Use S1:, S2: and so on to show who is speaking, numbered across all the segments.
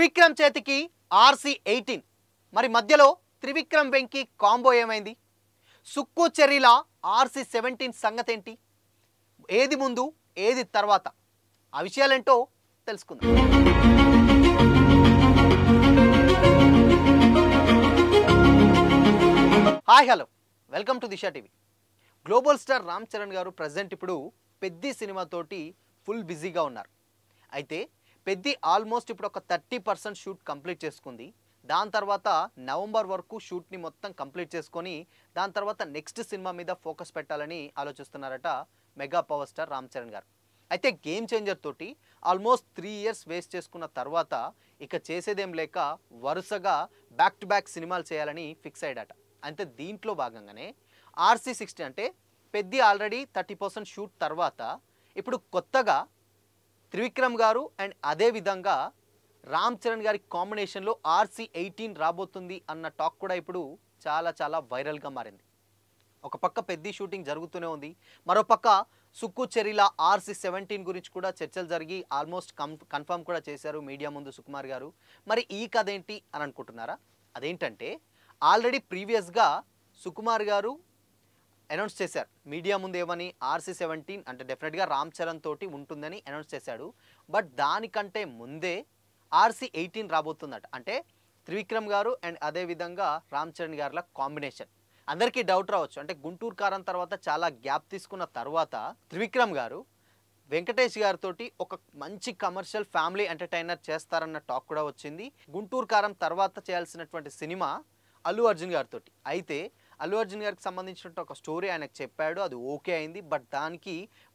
S1: త్రివిక్రమ్ చేతికి RC18 మరి మధ్యలో త్రివిక్రమ్ వెంకీ కాంబో ఏమైంది? సుక్కు చెర్రీల RC17 సంగతి ఏంటి? ఏది ముందు ఏది తర్వాత? ఆ విషయాలేంటో తెలుసుకుందాం. Hi hello welcome to Disha TV. Global star Ram Charan గారు ప్రజెంట్ ఇప్పుడు పెద్ది సినిమాతోటి ఫుల్ బిజీగా ఉన్నారు. అయితే పెద్ది ఆల్మోస్ట్ ఇప్పుడు ఒక 30% షూట్ కంప్లీట్ చేసుకుంది. దాని తర్వాత నవంబర్ వరకు షూట్ని మొత్తం కంప్లీట్ చేసుకొని దాని తర్వాత నెక్స్ట్ సినిమా మీద ఫోకస్ పెట్టాలని ఆలోచిస్తున్నారట mega power star Ram Charan గారు. అయితే గేమ్ చేంజర్ తోటి ఆల్మోస్ట్ 3 years వేస్ట్ చేసుకున్న తర్వాత ఇక చేసేదేం లేక వరుసగా బ్యాక్ టు బ్యాక్ సినిమాలు చేయాలని ఫిక్స్ అయ్యాడట. అంటే దీంట్లో భాగంగానే RC16 అంటే పెద్ది ఆల్రెడీ 30% షూట్ తర్వాత ఇప్పుడు కొత్తగా త్రివిక్రమ్ గారు అండ్ అదే విధంగా రామ్ చరణ్ గారి కాంబినేషన్లో RC18 రాబోతుంది అన్న టాక్ కూడా ఇప్పుడు చాలా వైరల్గా మారింది. ఒక పక్క పెద్ది షూటింగ్ జరుగుతూనే ఉంది, మరోపక్క సుక్కు చెర్రీల RC17 గురించి కూడా చర్చలు జరిగి ఆల్మోస్ట్ కన్ఫర్మ్ కూడా చేశారు మీడియా ముందు సుకుమార్ గారు. మరి ఈ కథ ఏంటి అని అనుకుంటున్నారా? అదేంటంటే ఆల్రెడీ ప్రీవియస్గా సుకుమార్ గారు అనౌన్స్ చేశారు మీడియా ముందు ఏమని, RC17 అంటే డెఫినెట్గా రామ్ చరణ్ తోటి ఉంటుందని అనౌన్స్ చేశాడు. బట్ దానికంటే ముందే RC18 రాబోతుందట. అంటే త్రివిక్రమ్ గారు అండ్ అదేవిధంగా రామ్ చరణ్ గారుల కాంబినేషన్. అందరికీ డౌట్ రావచ్చు, అంటే గుంటూరు కారం తర్వాత చాలా గ్యాప్ తీసుకున్న తర్వాత త్రివిక్రమ్ గారు వెంకటేష్ గారితో ఒక మంచి కమర్షియల్ ఫ్యామిలీ ఎంటర్టైనర్ చేస్తారన్న టాక్ కూడా వచ్చింది. గుంటూరు కారం తర్వాత చేయాల్సినటువంటి సినిమా అల్లు అర్జున్ గారితో. అయితే అల్లు అర్జున్ గారికి సంబంధించినటువంటి ఒక స్టోరీ ఆయనకు చెప్పాడు, అది ఓకే అయింది. బట్ దానికి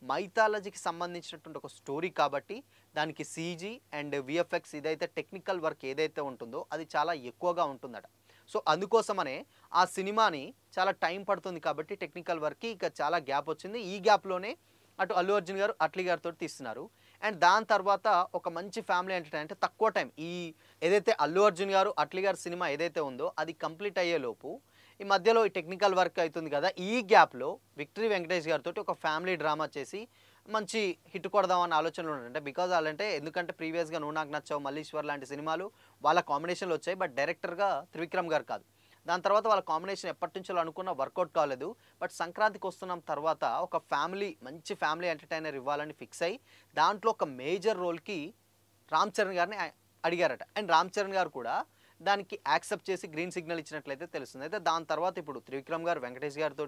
S1: మైథాలజీకి సంబంధించినటువంటి ఒక స్టోరీ కాబట్టి దానికి CG అండ్ VFX ఇదైతే టెక్నికల్ వర్క్ ఏదైతే ఉంటుందో అది చాలా ఎక్కువగా ఉంటుందట. సో అందుకోసమనే ఆ సినిమాని చాలా టైం పడుతుంది కాబట్టి టెక్నికల్ వర్క్కి ఇక చాలా గ్యాప్ వచ్చింది. ఈ గ్యాప్లోనే అటు అల్లు అర్జున్ గారు అట్లీ గారితో తీస్తున్నారు. అండ్ దాని తర్వాత ఒక మంచి ఫ్యామిలీ ఎంటర్టైన్ అంటే తక్కువ టైం ఈ ఏదైతే అల్లు అర్జున్ గారు అట్లీ గారి సినిమా ఏదైతే ఉందో అది కంప్లీట్ అయ్యేలోపు ఈ మధ్యలో ఈ టెక్నికల్ వర్క్ అవుతుంది కదా, ఈ గ్యాప్లో విక్టరీ వెంకటేష్ గారితో ఒక ఫ్యామిలీ డ్రామా చేసి మంచి హిట్ కొడదామన్న ఆలోచనలు ఉన్నారంటే. బికాజ్ వాళ్ళంటే ఎందుకంటే ప్రీవియస్గా నువ్వు నాకు నచ్చావు, మల్లీశ్వర్ లాంటి సినిమాలు వాళ్ళ కాంబినేషన్లో వచ్చాయి. బట్ డైరెక్టర్గా త్రివిక్రమ్ గారు కాదు. దాని తర్వాత వాళ్ళ కాంబినేషన్ ఎప్పటి నుంచో అనుకున్న వర్కౌట్ కాలేదు. బట్ సంక్రాంతికి వస్తున్నాం తర్వాత ఒక ఫ్యామిలీ మంచి ఫ్యామిలీ ఎంటర్టైనర్ ఇవ్వాలని ఫిక్స్ అయ్యి దాంట్లో ఒక మేజర్ రోల్కి రామ్ చరణ్ గారిని అడిగారట. అండ్ రామ్ చరణ్ గారు కూడా దానికి యాక్సెప్ట్ చేసి గ్రీన్ సిగ్నల్ ఇచ్చినట్లయితే తెలుస్తుంది. అయితే దాని తర్వాత ఇప్పుడు త్రివిక్రమ్ గారు వెంకటేష్ గారితో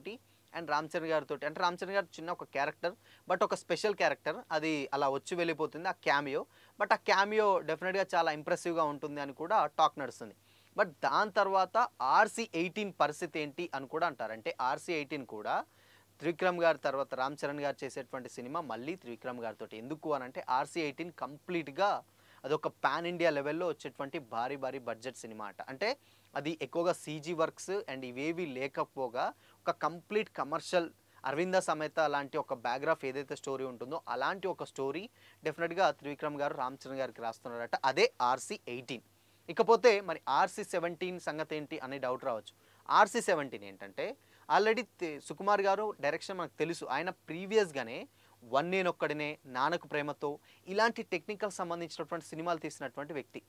S1: అండ్ రామ్ చరణ్ గారితో, అంటే రామ్ చరణ్ గారు చిన్న ఒక క్యారెక్టర్ బట్ ఒక స్పెషల్ క్యారెక్టర్, అది అలా వచ్చి వెళ్ళిపోతుంది ఆ క్యామియో. బట్ ఆ క్యామియో డెఫినెట్గా చాలా ఇంప్రెసివ్గా ఉంటుంది అని కూడా టాక్ నడుస్తుంది. బట్ దాని తర్వాత RC18 పరిస్థితి ఏంటి అని కూడా అంటారు. అంటే RC18 కూడా త్రివిక్రమ్ గారి తర్వాత రామ్ చరణ్ గారు చేసేటువంటి సినిమా మళ్ళీ త్రివిక్రమ్ గారితో. ఎందుకు అని అంటే RC18 కంప్లీట్గా అదొక పాన్ ఇండియా లెవెల్లో వచ్చేటువంటి భారీ బడ్జెట్ సినిమా అట. అంటే అది ఎక్కువగా CG వర్క్స్ అండ్ ఇవేవి లేకపోగా ఒక కంప్లీట్ కమర్షియల్ అరవింద సమేత లాంటి ఒక బ్యాక్గ్రాఫ్ ఏదైతే స్టోరీ ఉంటుందో అలాంటి ఒక స్టోరీ డెఫినెట్గా త్రివిక్రమ్ గారు రామ్ చరణ్ గారికి రాస్తున్నారట. అదే RC18. ఇకపోతే మరి RC17 సంగతి ఏంటి అనే డౌట్ రావచ్చు. RC17 ఏంటంటే ఆల్రెడీ సుకుమార్ గారు డైరెక్షన్ మనకు తెలుసు. ఆయన ప్రీవియస్గానే వన్ నేనొక్కడినే, నాన్నకు ప్రేమతో ఇలాంటి టెక్నికల్ సంబంధించినటువంటి సినిమాలు తీసినటువంటి వ్యక్తి.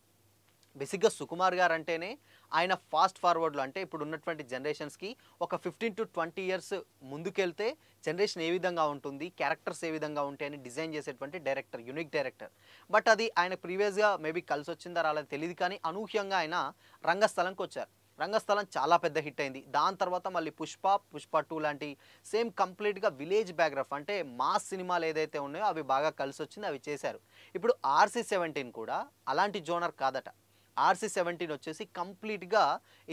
S1: బేసిక్గా సుకుమార్ గారు అంటేనే ఆయన ఫాస్ట్ ఫార్వర్డ్లో, అంటే ఇప్పుడు ఉన్నటువంటి జనరేషన్స్కి ఒక 15 to 20 years ముందుకెళ్తే జనరేషన్ ఏ విధంగా ఉంటుంది, క్యారెక్టర్స్ ఏ విధంగా ఉంటాయని డిజైన్ చేసేటువంటి డైరెక్టర్, యూనిక్ డైరెక్టర్. బట్ అది ఆయన ప్రీవియస్గా మేబీ కలిసి వచ్చిందా రాలేదు తెలియదు, కానీ అనూహ్యంగా ఆయన రంగస్థలంకి వచ్చారు. రంగస్థలం చాలా పెద్ద హిట్ అయింది. దాని తర్వాత మళ్ళీ పుష్ప 2 లాంటి సేమ్ కంప్లీట్గా విలేజ్ బ్యాక్గ్రాఫ్ అంటే మాస్ సినిమాలు ఏదైతే ఉన్నాయో అవి బాగా కలిసి వచ్చింది, అవి చేశారు. ఇప్పుడు RC17 కూడా అలాంటి జోనర్ కాదట. RC17 వచ్చేసి కంప్లీట్గా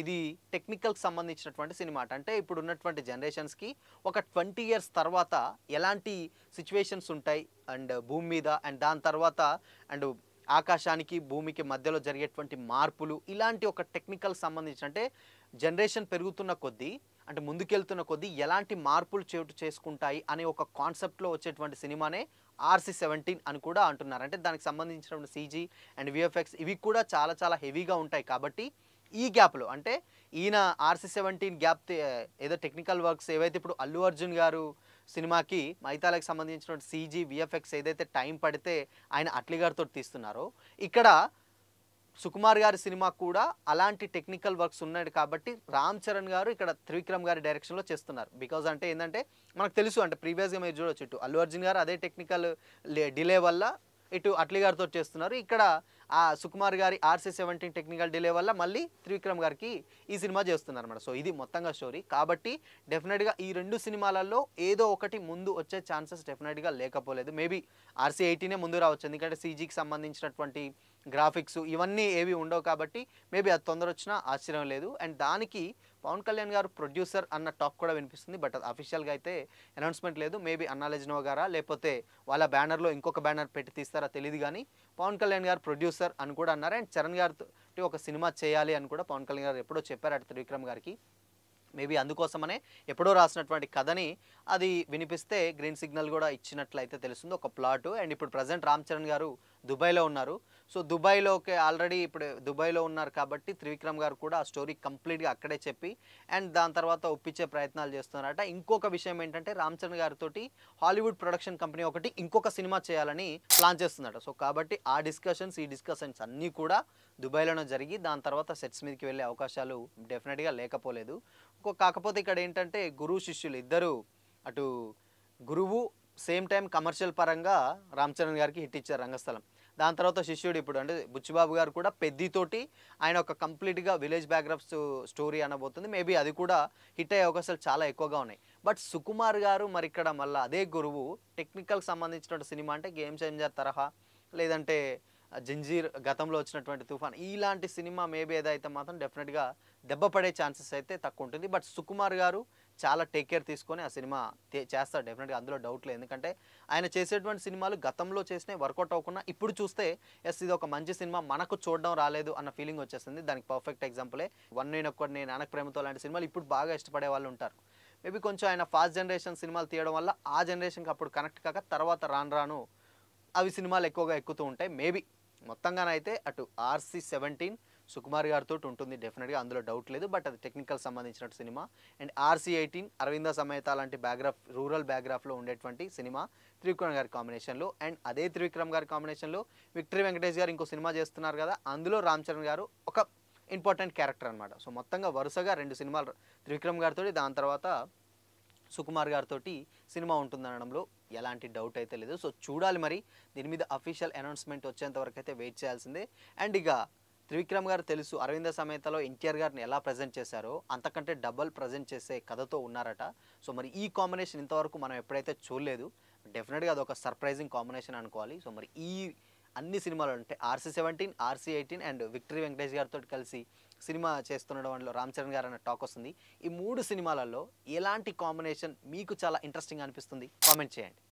S1: ఇది టెక్నికల్కి సంబంధించినటువంటి సినిమా. అంటే ఇప్పుడు ఉన్నటువంటి జనరేషన్స్కి ఒక 20 years తర్వాత ఎలాంటి సిచ్యువేషన్స్ ఉంటాయి అండ్ భూమి మీద, అండ్ దాని తర్వాత అండ్ ఆకాశానికి భూమికి మధ్యలో జరిగేటువంటి మార్పులు, ఇలాంటి ఒక టెక్నికల్ సంబంధించిన, అంటే జనరేషన్ పెరుగుతున్న కొద్దీ అంటే ముందుకెళ్తున్న కొద్దీ ఎలాంటి మార్పులు చోటు చేసుకుంటాయి అనే ఒక కాన్సెప్ట్లో వచ్చేటువంటి సినిమానే RC17 అని కూడా అంటున్నారు. అంటే దానికి సంబంధించినటువంటి CG అండ్ VFX ఇవి కూడా చాలా హెవీగా ఉంటాయి. కాబట్టి ఈ గ్యాప్లో అంటే ఈయన RC17 గ్యాప్ ఏదో టెక్నికల్ వర్క్స్ ఏవైతే ఇప్పుడు అల్లు అర్జున్ గారు సినిమాకి మైథాలకు సంబంధించినటువంటి CG VFX ఏదైతే టైం పడితే ఆయన అట్లీ గారితో తీస్తున్నారో, ఇక్కడ సుకుమార్ గారి సినిమా కూడా అలాంటి టెక్నికల్ వర్క్స్ ఉన్నాయి కాబట్టి రామ్ చరణ్ గారు ఇక్కడ త్రివిక్రమ్ గారి డైరెక్షన్లో చేస్తున్నారు. బికాజ్ అంటే ఏంటంటే మనకు తెలుసు, అంటే ప్రీవియస్గా మీరు చూడొచ్చు, ఇటు అల్లు అర్జున్ గారు అదే టెక్నికల్ డిలే వల్ల ఇటు అట్లీ గారితో చేస్తున్నారు. ఇక్కడ ఆ సుకుమార్ గారి RC-17 టెక్నికల్ డిలే వల్ల మళ్ళీ త్రివిక్రమ్ గారికి ఈ సినిమా చేస్తున్నారు అన్నమాట. సో ఇది మొత్తంగా స్టోరీ కాబట్టి డెఫినెట్గా ఈ రెండు సినిమాలలో ఏదో ఒకటి ముందు వచ్చే ఛాన్సెస్ డెఫినెట్గా లేకపోలేదు. మేబీ RC-18 ముందు రావచ్చు, ఎందుకంటే CGకి సంబంధించినటువంటి గ్రాఫిక్స్ ఇవన్నీ ఏవి ఉండవు కాబట్టి మేబీ అది తొందర వచ్చినా ఆశ్చర్యం లేదు. అండ్ దానికి పవన్ కళ్యాణ్ గారు ప్రొడ్యూసర్ అన్న టాక్ కూడా వినిపిస్తుంది. బట్ అది అఫీషియల్గా అయితే అనౌన్స్మెంట్ లేదు. మేబీ అన్నా లెజ్నో గారా లేకపోతే వాళ్ళ బ్యానర్లో ఇంకొక బ్యానర్ పెట్టి తీస్తారా తెలియదు, కానీ పవన్ కళ్యాణ్ గారు ప్రొడ్యూసర్ అని కూడా అన్నారు. అండ్ చరణ్ గారితో ఒక సినిమా చేయాలి అని కూడా పవన్ కళ్యాణ్ గారు ఎప్పుడో చెప్పారు అటు త్రివిక్రమ్ గారికి. మేబీ అందుకోసమనే ఎప్పుడో రాసినటువంటి కథని అది వినిపిస్తే గ్రీన్ సిగ్నల్ కూడా ఇచ్చినట్లయితే తెలుస్తుంది, ఒక ప్లాటు. అండ్ ఇప్పుడు ప్రజెంట్ రామ్ చరణ్ గారు దుబాయ్లో ఉన్నారు. సో దుబాయ్లోకి ఆల్రెడీ ఇప్పుడు దుబాయ్లో ఉన్నారు కాబట్టి త్రివిక్రమ్ గారు కూడా ఆ స్టోరీ కంప్లీట్గా అక్కడే చెప్పి అండ్ దాని తర్వాత ఒప్పించే ప్రయత్నాలు చేస్తున్నారట. ఇంకొక విషయం ఏంటంటే రామ్ చరణ్ గారితో హాలీవుడ్ ప్రొడక్షన్ కంపెనీ ఒకటి ఇంకొక సినిమా చేయాలని ప్లాన్ చేస్తుందట. సో కాబట్టి ఈ డిస్కషన్స్ అన్నీ కూడా దుబాయ్లోనే జరిగి దాని తర్వాత సెట్స్ మీదకి వెళ్ళే అవకాశాలు డెఫినెట్గా లేకపోలేదు. కాకపోతే ఇక్కడ ఏంటంటే గురువు శిష్యులు ఇద్దరు, అటు గురువు సేమ్ టైం కమర్షియల్ పరంగా రామ్ చరణ్ గారికి హిట్ ఇచ్చారు రంగస్థలం. దాని తర్వాత శిష్యుడు ఇప్పుడు అంటే బుచ్చిబాబు గారు కూడా పెద్దితోటి ఆయన ఒక కంప్లీట్గా విలేజ్ బ్యాక్గ్రౌండ్ స్టోరీ అనబోతుంది. మేబీ అది కూడా హిట్ అయ్యే అవకాశాలు చాలా ఎక్కువగా ఉన్నాయి. బట్ సుకుమార్ గారు మరి ఇక్కడ మళ్ళీ అదే గురువు టెక్నికల్ సంబంధించినటువంటి సినిమా అంటే గేమ్ చేంజర్ తరహా, లేదంటే జంజీర్ గతంలో వచ్చినటువంటి తుఫాన్ ఇలాంటి సినిమా మేబీ ఏదైతే మాత్రం డెఫినెట్గా దెబ్బ పడే ఛాన్సెస్ అయితే తక్కువ ఉంటుంది. బట్ సుకుమార్ గారు చాలా టేక్ కేర్ తీసుకొని ఆ సినిమా చేస్తారు డెఫినెట్గా, అందులో డౌట్ లేదు. ఎందుకంటే ఆయన చేసేటువంటి సినిమాలు గతంలో చేసినవి వర్కౌట్ అవ్వకుండా ఇప్పుడు చూస్తే ఎస్ ఇది ఒక మంచి సినిమా మనకు చూడడం రాలేదు అన్న ఫీలింగ్ వచ్చేస్తుంది. దానికి పర్ఫెక్ట్ ఎగ్జాంపులే నేను నానక ప్రేమతో లాంటి సినిమాలు ఇప్పుడు బాగా ఇష్టపడే వాళ్ళు ఉంటారు. మేబీ కొంచెం ఆయన ఫాస్ట్ జనరేషన్ సినిమాలు తీయడం వల్ల ఆ జనరేషన్కి అప్పుడు కనెక్ట్ కాక తర్వాత రాను అవి సినిమాలు ఎక్కువగా ఎక్కుతూ ఉంటాయి. మేబీ మొత్తంగానైతే అటు RC-17 సుకుమార్ గారితో ఉంటుంది డెఫినెట్గా, అందులో డౌట్ లేదు. బట్ అది టెక్నికల్ సంబంధించినట్టు cinema. And RC-18 Aravinda Sametha లాంటి రూరల్ బ్యాక్గ్రాఫ్లో ఉండేటువంటి సినిమా త్రివిక్రమ్ గారి కాంబినేషన్లో. అండ్ అదే త్రివిక్రమ్ గారి కాంబినేషన్లో విక్టరీ వెంకటేష్ గారు ఇంకో సినిమా చేస్తున్నారు కదా, అందులో రామ్ చరణ్ గారు ఒక ఇంపార్టెంట్ క్యారెక్టర్ అనమాట. సో మొత్తంగా వరుసగా 2 సినిమాలు త్రివిక్రమ్ గారితో, దాని తర్వాత సుకుమార్ గారితో సినిమా ఉంటుందనడంలో ఎలాంటి డౌట్ అయితే లేదు. సో చూడాలి మరి, దీని మీద అఫీషియల్ అనౌన్స్మెంట్ వచ్చేంత వరకు అయితే వెయిట్ చేయాల్సిందే. అండ్ ఇక త్రివిక్రమ్ గారు తెలుసు అరవింద సమేతలో ఎన్టీఆర్ గారిని ఎలా ప్రజెంట్ చేశారో అంతకంటే డబల్ ప్రజెంట్ చేసే కథతో ఉన్నారట. సో మరి ఈ కాంబినేషన్ ఇంతవరకు మనం ఎప్పుడైతే చూడలేదు, డెఫినెట్గా అదొక సర్ప్రైజింగ్ కాంబినేషన్ అనుకోవాలి. సో మరి ఈ అన్ని సినిమాలు అంటే RC-17, RC-18 and victory Venkatesh గారితో కలిసి సినిమా చేస్తుండడంలో రామ్ చరణ్ గారు అనే టాక్ వస్తుంది. ఈ 3 సినిమాలలో ఎలాంటి కాంబినేషన్ మీకు చాలా ఇంట్రెస్టింగ్ అనిపిస్తుంది కామెంట్ చేయండి.